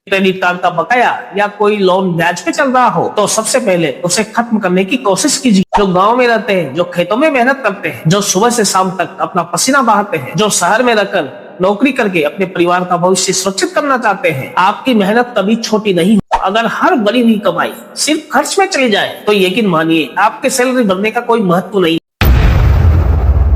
Credit card का बकाया या कोई लोन ब्याज पे चल रहा हो तो सबसे पहले उसे खत्म करने की कोशिश कीजिए। जो गांव में रहते हैं, जो खेतों में मेहनत करते हैं, जो सुबह से शाम तक अपना पसीना बहाते हैं, जो शहर में रहकर नौकरी करके अपने परिवार का भविष्य सुरक्षित करना चाहते हैं, आपकी मेहनत कभी छोटी नहीं। अगर हर बड़ी हुई कमाई सिर्फ खर्च में चली जाए तो यकीन मानिए आपके सैलरी बढ़ने का कोई महत्व नहीं।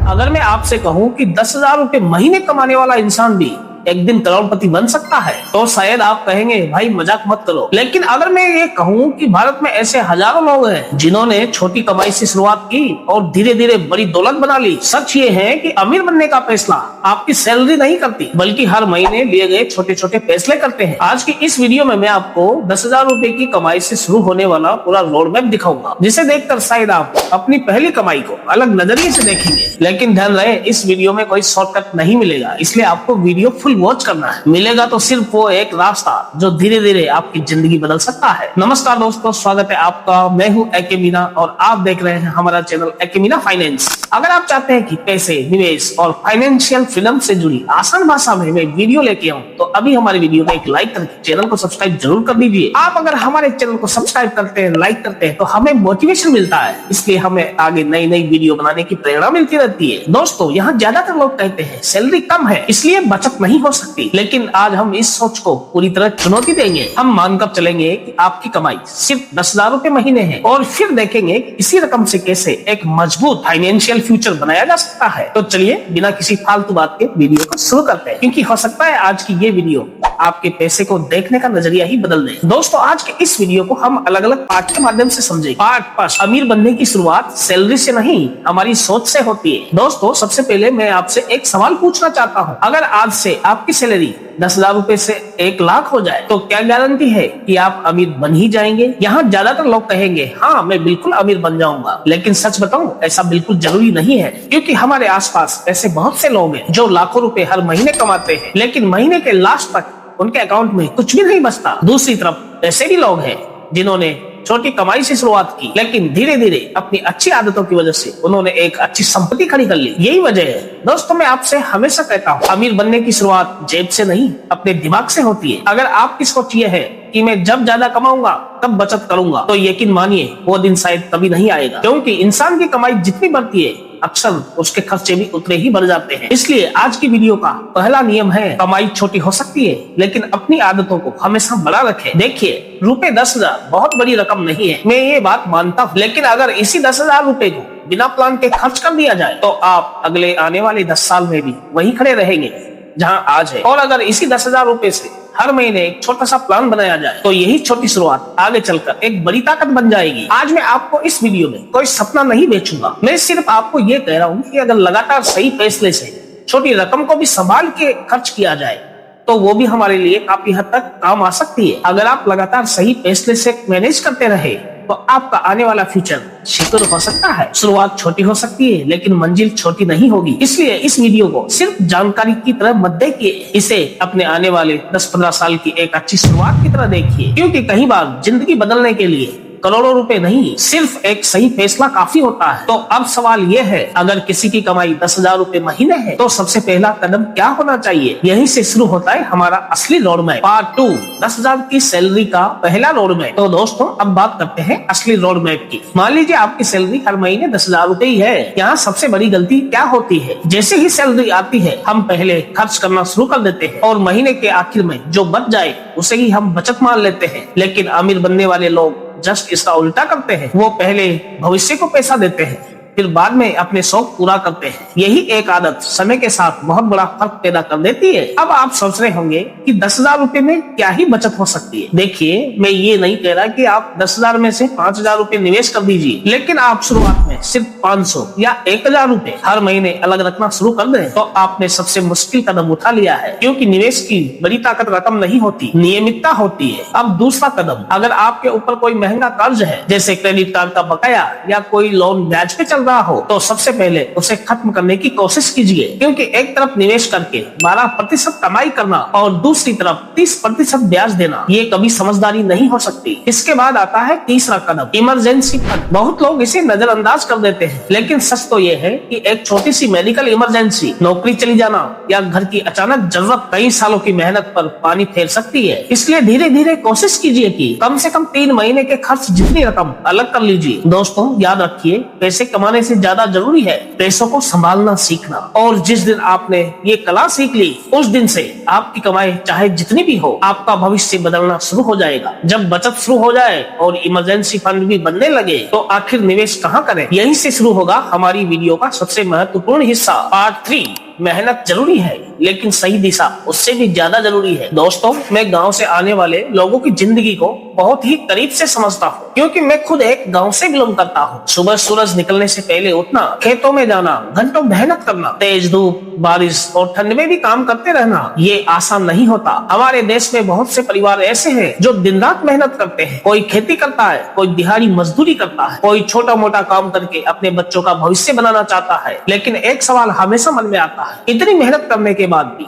अगर मैं आपसे कहूं कि 10,000 रुपए महीने कमाने वाला इंसान भी एक दिन करोड़पति बन सकता है तो शायद आप कहेंगे भाई मजाक मत करो। लेकिन अगर मैं ये कहूं कि भारत में ऐसे हजारों लोग हैं जिन्होंने छोटी कमाई से शुरुआत की और धीरे धीरे बड़ी दौलत बना ली। सच ये है कि अमीर बनने का फैसला आपकी सैलरी नहीं करती बल्कि हर महीने लिए गए छोटे छोटे फैसले करते हैं। आज की इस वीडियो में मैं आपको 10,000 रुपए की कमाई से शुरू होने वाला पूरा रोड मैप दिखाऊंगा, जिसे देखकर शायद आप अपनी पहली कमाई को अलग नजरिए से देखेंगे। लेकिन ध्यान रहे, इस वीडियो में कोई शॉर्टकट नहीं मिलेगा, इसलिए आपको वीडियो फुल वॉच करना है। मिलेगा तो सिर्फ वो एक रास्ता जो धीरे धीरे आपकी जिंदगी बदल सकता है। नमस्कार दोस्तों, स्वागत है आपका। मैं हूं एके मीना और आप देख रहे हैं हमारा चैनल एके मीना फाइनेंस। अगर आप चाहते हैं कि पैसे, निवेश और फाइनेंशियल फ्रीडम से जुड़ी आसान भाषा में मैं वीडियो लेके आऊं तो अभी हमारे वीडियो में एक लाइक करके चैनल को सब्सक्राइब जरूर कर दीजिए। आप अगर हमारे चैनल को सब्सक्राइब करते हैं, लाइक करते हैं तो हमें मोटिवेशन मिलता है, इसलिए हमें आगे नई नई वीडियो बनाने की प्रेरणा मिलती रहती है। दोस्तों, यहाँ ज्यादातर लोग कहते हैं सैलरी कम है इसलिए बचत नहीं हो सकती, लेकिन आज हम इस सोच को पूरी तरह चुनौती देंगे। हम मानकर चलेंगे कि आपकी कमाई सिर्फ 10,000 रुपए महीने है और फिर देखेंगे कि इसी रकम से कैसे एक मजबूत फाइनेंशियल फ्यूचर बनाया जा सकता है। तो चलिए बिना किसी फालतू बात के वीडियो को शुरू करते हैं, क्योंकि हो सकता है आज की ये वीडियो आपके पैसे को देखने का नजरिया ही बदल दे। दोस्तों, आज के इस वीडियो को हम अलग अलग पार्ट के माध्यम से समझेंगे। पार्ट फर्स्ट, अमीर बनने की शुरुआत सैलरी से नहीं हमारी सोच से होती है। दोस्तों, सबसे पहले मैं आपसे एक सवाल पूछना चाहता हूँ। अगर आज से आपकी सैलरी 10,000 रुपए से 1 लाख हो जाए तो क्या गारंटी है कि आप अमीर बन ही जाएंगे? यहाँ ज्यादातर लोग कहेंगे हाँ मैं बिल्कुल अमीर बन जाऊंगा, लेकिन सच बताऊं ऐसा बिल्कुल जरूरी नहीं है, क्योंकि हमारे आसपास ऐसे बहुत से लोग हैं जो लाखों रुपए हर महीने कमाते हैं लेकिन महीने के लास्ट तक उनके अकाउंट में कुछ भी नहीं बचता। दूसरी तरफ ऐसे भी लोग हैं जिन्होंने छोटी कमाई से शुरुआत की लेकिन धीरे धीरे अपनी अच्छी आदतों की वजह से उन्होंने एक अच्छी संपत्ति खड़ी कर ली। यही वजह है दोस्तों, मैं आपसे हमेशा कहता हूँ अमीर बनने की शुरुआत जेब से नहीं अपने दिमाग से होती है। अगर आपकी सोच ये है कि मैं जब ज्यादा कमाऊंगा तब बचत करूंगा तो यकीन मानिए वो दिन शायद कभी नहीं आएगा, क्योंकि इंसान की कमाई जितनी बढ़ती है अक्सर उसके खर्चे भी उतने ही बढ़ जाते हैं। इसलिए आज की वीडियो का पहला नियम है कमाई छोटी हो सकती है लेकिन अपनी आदतों को हमेशा बड़ा रखें। देखिए, रुपए 10,000 बहुत बड़ी रकम नहीं है, मैं ये बात मानता हूँ, लेकिन अगर इसी 10,000 रुपए को बिना प्लान के खर्च कर दिया जाए तो आप अगले आने वाले 10 साल में भी वहीं खड़े रहेंगे जहाँ आज है। और अगर इसी 10,000 रुपए से हर महीने एक छोटा सा प्लान बनाया जाए तो यही छोटी शुरुआत आगे चलकर एक बड़ी ताकत बन जाएगी। आज मैं आपको इस वीडियो में कोई सपना नहीं बेचूंगा, मैं सिर्फ आपको ये कह रहा हूँ कि अगर लगातार सही फैसले से छोटी रकम को भी संभाल के खर्च किया जाए तो वो भी हमारे लिए काफी हद तक काम आ सकती है। अगर आप लगातार सही फैसले से मैनेज करते रहे तो आपका आने वाला फ्यूचर सिक्योर हो सकता है। शुरुआत छोटी हो सकती है लेकिन मंजिल छोटी नहीं होगी, इसलिए इस वीडियो को सिर्फ जानकारी की तरह मत देखिए, इसे अपने आने वाले 10-15 साल की एक अच्छी शुरुआत की तरह देखिए, क्योंकि कई बार जिंदगी बदलने के लिए करोड़ों रुपए नहीं, सिर्फ एक सही फैसला काफी होता है। तो अब सवाल ये है, अगर किसी की कमाई 10,000 रुपए महीने है तो सबसे पहला कदम क्या होना चाहिए? यहीं से शुरू होता है हमारा असली रोड मैप। पार्ट 2, 10,000 की सैलरी का पहला रोड मैप। तो दोस्तों, अब बात करते हैं असली रोड मैप की। मान लीजिए आपकी सैलरी हर महीने 10,000 रुपए ही है। यहाँ सबसे बड़ी गलती क्या होती है? जैसे ही सैलरी आती है हम पहले खर्च करना शुरू कर देते हैं और महीने के आखिर में जो बच जाए उसे ही हम बचत मान लेते हैं। लेकिन अमीर बनने वाले लोग जस्ट इसका उल्टा करते हैं, वो पहले भविष्य को पैसा देते हैं फिर बाद में अपने शौक पूरा करते हैं। यही एक आदत समय के साथ बहुत बड़ा फर्क पैदा कर देती है। अब आप सोच रहे होंगे कि 10,000 रुपए में क्या ही बचत हो सकती है। देखिए, मैं ये नहीं कह रहा कि आप 10,000 में से 5,000 रुपए निवेश कर दीजिए, लेकिन आप शुरुआत में सिर्फ 500 या 1,000 रुपए हर महीने अलग रखना शुरू कर दें तो आपने सबसे मुश्किल कदम उठा लिया है, क्योंकि निवेश की बड़ी ताकत रकम नहीं होती, नियमितता होती है। अब दूसरा कदम, अगर आपके ऊपर कोई महंगा कर्ज है जैसे क्रेडिट कार्ड का बकाया या कोई लोन ब्याज पे चल रहा हो तो सबसे पहले उसे खत्म करने की कोशिश कीजिए, क्योंकि एक तरफ निवेश करके 12% कमाई करना और दूसरी तरफ 30% ब्याज देना ये कभी समझदारी नहीं हो सकती। इसके बाद आता है तीसरा कदम, इमरजेंसी फंड। बहुत लोग इसे नजरअंदाज कर देते हैं, लेकिन सच तो ये है कि एक छोटी सी मेडिकल इमरजेंसी, नौकरी चली जाना या घर की अचानक जरूरत कई सालों की मेहनत पर पानी फेर सकती है। इसलिए धीरे धीरे कोशिश कीजिए कि कम से कम 3 महीने के खर्च जितनी रकम अलग कर लीजिए। दोस्तों याद रखिए, पैसे कमाने से ज्यादा जरूरी है पैसों को संभालना सीखना। और जिस दिन आपने ये कला सीख ली, उस दिन से आपकी कमाई चाहे जितनी भी हो, आपका भविष्य बदलना शुरू हो जाएगा। जब बचत शुरू हो जाए और इमरजेंसी फंड भी बनने लगे तो आखिर निवेश कहाँ करें? यहीं से शुरू होगा हमारी वीडियो का सबसे महत्वपूर्ण हिस्सा, पार्ट 3। मेहनत जरूरी है लेकिन सही दिशा उससे भी ज्यादा जरूरी है। दोस्तों मैं गांव से आने वाले लोगों की जिंदगी को बहुत ही करीब से समझता हूँ, क्योंकि मैं खुद एक गांव से बिलोंग करता हूँ। सुबह सूरज निकलने से पहले उठना, खेतों में जाना, घंटों मेहनत करना, तेज धूप, बारिश और ठंड में भी काम करते रहना, ये आसान नहीं होता। हमारे देश में बहुत से परिवार ऐसे हैं जो दिन रात मेहनत करते हैं। कोई खेती करता है, कोई दिहाड़ी मजदूरी करता है, कोई छोटा मोटा काम करके अपने बच्चों का भविष्य बनाना चाहता है। लेकिन एक सवाल हमेशा मन में आता है, इतनी मेहनत करने के बाद भी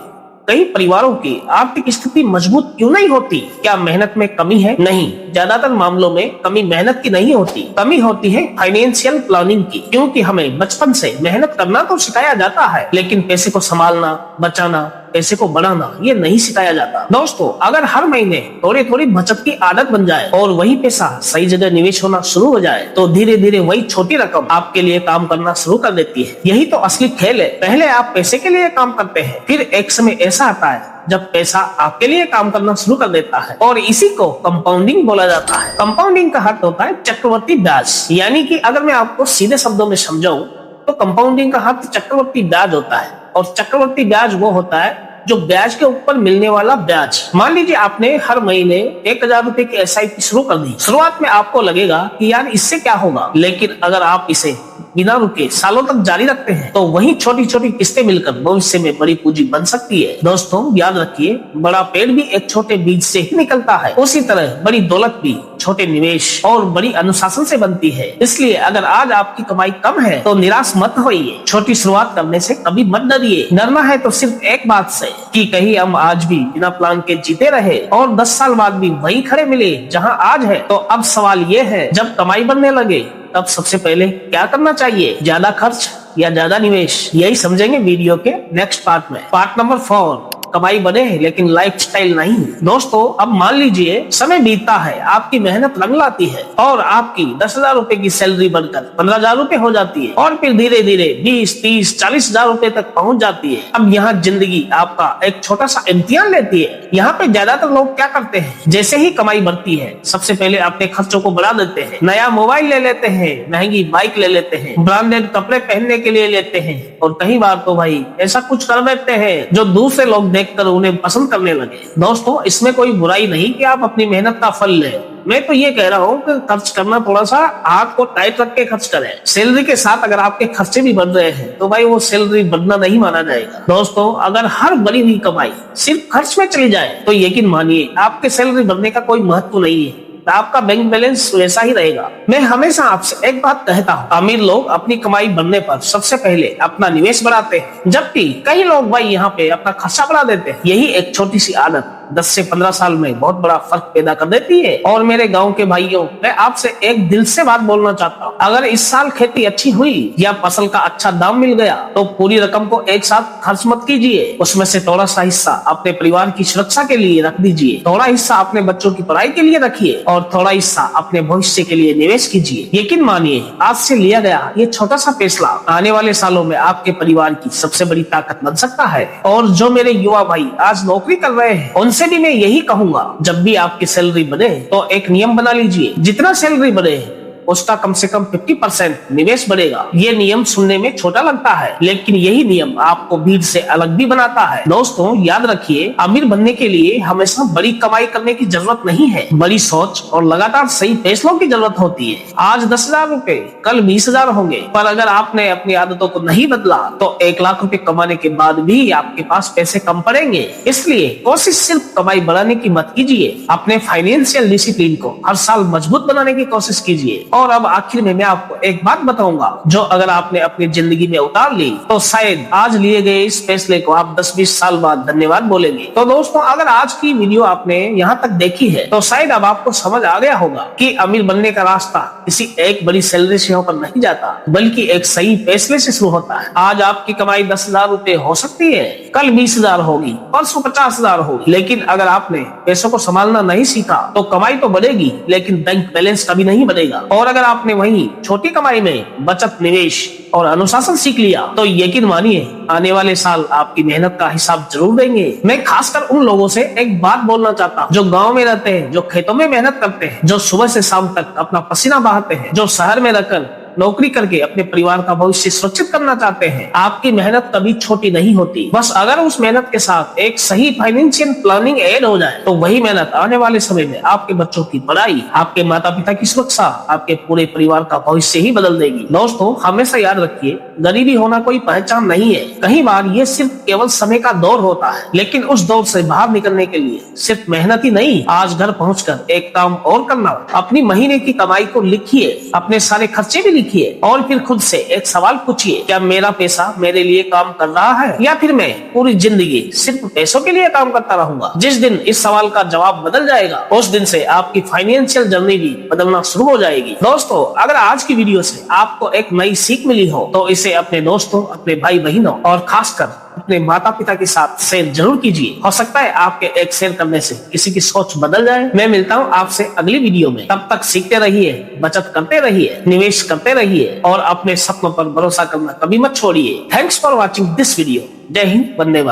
कई परिवारों की आर्थिक स्थिति मजबूत क्यों नहीं होती? क्या मेहनत में कमी है? नहीं, ज्यादातर मामलों में कमी मेहनत की नहीं होती, कमी होती है फाइनेंशियल प्लानिंग की। क्योंकि हमें बचपन से मेहनत करना तो सिखाया जाता है, लेकिन पैसे को संभालना, बचाना, पैसे को बढ़ाना ये नहीं सिखाया जाता। दोस्तों अगर हर महीने थोड़ी थोड़ी बचत की आदत बन जाए और वही पैसा सही जगह निवेश होना शुरू हो जाए तो धीरे धीरे वही छोटी रकम आपके लिए काम करना शुरू कर देती है। यही तो असली खेल है। पहले आप पैसे के लिए काम करते हैं, फिर एक समय ऐसा आता है जब पैसा आपके लिए काम करना शुरू कर देता है, और इसी को कंपाउंडिंग बोला जाता है। कंपाउंडिंग का अर्थ होता है चक्रवर्ती ब्याज। यानी कि अगर मैं आपको सीधे शब्दों में समझाऊं तो कंपाउंडिंग का अर्थ चक्रवर्ती ब्याज होता है। और चक्रवर्ती ब्याज वो होता है जो ब्याज के ऊपर मिलने वाला ब्याज। मान लीजिए आपने हर महीने 1000 रुपए की SIP शुरू कर दी। शुरुआत में आपको लगेगा कि यार इससे क्या होगा, लेकिन अगर आप इसे बिना रुके सालों तक जारी रखते हैं तो वही छोटी छोटी किस्तें मिलकर भविष्य में बड़ी पूंजी बन सकती है। दोस्तों याद रखिए, बड़ा पेड़ भी एक छोटे बीज से ही निकलता है। उसी तरह बड़ी दौलत भी छोटे निवेश और बड़ी अनुशासन से बनती है। इसलिए अगर आज आपकी कमाई कम है तो निराश मत होइए। छोटी शुरुआत करने से कभी मत डरिए। डरना है तो सिर्फ एक बात से कि कहीं हम आज भी बिना प्लान के जीते रहे और 10 साल बाद भी वही खड़े मिले जहां आज है। तो अब सवाल ये है, जब कमाई बढ़ने लगे तब सबसे पहले क्या करना चाहिए? ज्यादा खर्च या ज्यादा निवेश? यही समझेंगे वीडियो के नेक्स्ट पार्ट में। पार्ट नंबर 4, कमाई बढ़े लेकिन लाइफस्टाइल नहीं। दोस्तों अब मान लीजिए समय बीतता है, आपकी मेहनत रंग लाती है और आपकी 10,000 रुपए की सैलरी बढ़कर 15,000 रुपए हो जाती है और फिर धीरे धीरे 20, 30, 40,000 रुपए तक पहुंच जाती है। अब यहाँ जिंदगी आपका एक छोटा सा इम्तिहान लेती है। यहाँ पे ज्यादातर लोग क्या करते हैं, जैसे ही कमाई बढ़ती है सबसे पहले अपने खर्चों को बढ़ा देते हैं। नया मोबाइल ले लेते हैं, महंगी बाइक ले लेते हैं, ब्रांडेड कपड़े पहनने के लिए लेते हैं, और कई बार तो भाई ऐसा कुछ कर देते हैं जो दूसरे लोग देखकर उन्हें पसंद करने लगे। दोस्तों इसमें कोई बुराई नहीं कि आप अपनी मेहनत का फल लें। मैं तो ये कह रहा हूँ कि खर्च करना थोड़ा सा हाथ को टाइट रख के खर्च करें। सैलरी के साथ अगर आपके खर्चे भी बढ़ रहे हैं तो भाई वो सैलरी बढ़ना नहीं माना जाएगा। दोस्तों अगर हर बढ़ी हुई कमाई सिर्फ खर्च में चली जाए तो यकीन मानिए आपके सैलरी बढ़ने का कोई महत्व नहीं है, आपका बैंक बैलेंस वैसा ही रहेगा। मैं हमेशा आपसे एक बात कहता हूँ, अमीर लोग अपनी कमाई बढ़ने पर सबसे पहले अपना निवेश बढ़ाते हैं, जबकि कई लोग भाई यहाँ पे अपना खर्चा बढ़ा देते हैं। यही एक छोटी सी आदत 10 से 15 साल में बहुत बड़ा फर्क पैदा कर देती है। और मेरे गांव के भाइयों, मैं आपसे एक दिल से बात बोलना चाहता हूँ, अगर इस साल खेती अच्छी हुई या फसल का अच्छा दाम मिल गया तो पूरी रकम को एक साथ खर्च मत कीजिए। उसमें से थोड़ा सा हिस्सा अपने परिवार की सुरक्षा के लिए रख दीजिए, थोड़ा हिस्सा अपने बच्चों की पढ़ाई के लिए रखिए और थोड़ा हिस्सा अपने भविष्य के लिए निवेश कीजिए। यकीन मानिए आज से लिया गया ये छोटा सा फैसला आने वाले सालों में आपके परिवार की सबसे बड़ी ताकत बन सकता है। और जो मेरे युवा भाई आज नौकरी कर रहे हैं उनसे भी मैं यही कहूंगा, जब भी आपकी सैलरी बढ़े तो एक नियम बना लीजिए, जितना सैलरी बढ़े उसका कम से कम 50% निवेश बढ़ेगा। ये नियम सुनने में छोटा लगता है, लेकिन यही नियम आपको भीड़ से अलग भी बनाता है। दोस्तों याद रखिए, अमीर बनने के लिए हमेशा बड़ी कमाई करने की जरूरत नहीं है, बड़ी सोच और लगातार सही फैसलों की जरूरत होती है। आज 10,000 रुपए कल 20,000 होंगे, पर अगर आपने अपनी आदतों को नहीं बदला तो 1 लाख रुपए कमाने के बाद भी आपके पास पैसे कम पड़ेंगे। इसलिए कोशिश सिर्फ कमाई बढ़ाने की मत कीजिए, अपने फाइनेंशियल डिसिप्लिन को हर साल मजबूत बनाने की कोशिश कीजिए। और अब आखिर में मैं आपको एक बात बताऊंगा जो अगर आपने अपनी जिंदगी में उतार ली तो शायद आज लिए गए इस फैसले को आप 10-20 साल बाद धन्यवाद बोलेंगे। तो दोस्तों, अगर आज की वीडियो आपने यहाँ तक देखी है तो शायद अब आपको समझ आ गया होगा कि अमीर बनने का रास्ता किसी एक बड़ी सैलरी से होकर नहीं जाता, बल्कि एक सही फैसले से शुरू होता है। आज आपकी कमाई 10,000 रुपए हो सकती है, कल 20,000 होगी, परसों 50,000 होगी, लेकिन अगर आपने पैसों को संभालना नहीं सीखा तो कमाई तो बढ़ेगी लेकिन बैंक बैलेंस कभी नहीं बढ़ेगा। और अगर आपने वही छोटी कमाई में बचत, निवेश और अनुशासन सीख लिया तो यकीन मानिए आने वाले साल आपकी मेहनत का हिसाब जरूर देंगे। मैं खासकर उन लोगों से एक बात बोलना चाहता हूँ जो गांव में रहते हैं, जो खेतों में मेहनत करते हैं, जो सुबह से शाम तक अपना पसीना बहाते हैं, जो शहर में रहकर नौकरी करके अपने परिवार का भविष्य सुरक्षित करना चाहते हैं। आपकी मेहनत कभी छोटी नहीं होती, बस अगर उस मेहनत के साथ एक सही फाइनेंशियल प्लानिंग ऐड हो जाए तो वही मेहनत आने वाले समय में आपके बच्चों की पढ़ाई, आपके माता पिता की सुरक्षा, आपके पूरे परिवार का भविष्य ही बदल देगी। दोस्तों, हमेशा याद रखिए, गरीबी होना कोई पहचान नहीं है। कई बार ये सिर्फ केवल समय का दौर होता है, लेकिन उस दौर से बाहर निकलने के लिए सिर्फ मेहनत ही नहीं, आज घर पहुंचकर एक काम और करना। अपनी महीने की कमाई को लिखिए, अपने सारे खर्चे भी लिखिए और फिर खुद से एक सवाल पूछिए, क्या मेरा पैसा मेरे लिए काम कर रहा है या फिर मैं पूरी जिंदगी सिर्फ पैसों के लिए काम करता रहूंगा। जिस दिन इस सवाल का जवाब बदल जाएगा उस दिन से आपकी फाइनेंशियल जर्नी भी बदलना शुरू हो जाएगी। दोस्तों, अगर आज की वीडियो से आपको एक नई सीख मिली हो तो इसे अपने दोस्तों, अपने भाई बहनों और खासकर अपने माता पिता के साथ शेयर जरूर कीजिए। हो सकता है आपके एक शेयर करने से किसी की सोच बदल जाए। मैं मिलता हूँ आपसे अगली वीडियो में, तब तक सीखते रहिए, बचत करते रहिए, निवेश करते रहिए और अपने सपनों पर भरोसा करना कभी मत छोड़िए। Thanks for watching this video. जय हिंद, वंदे मातरम।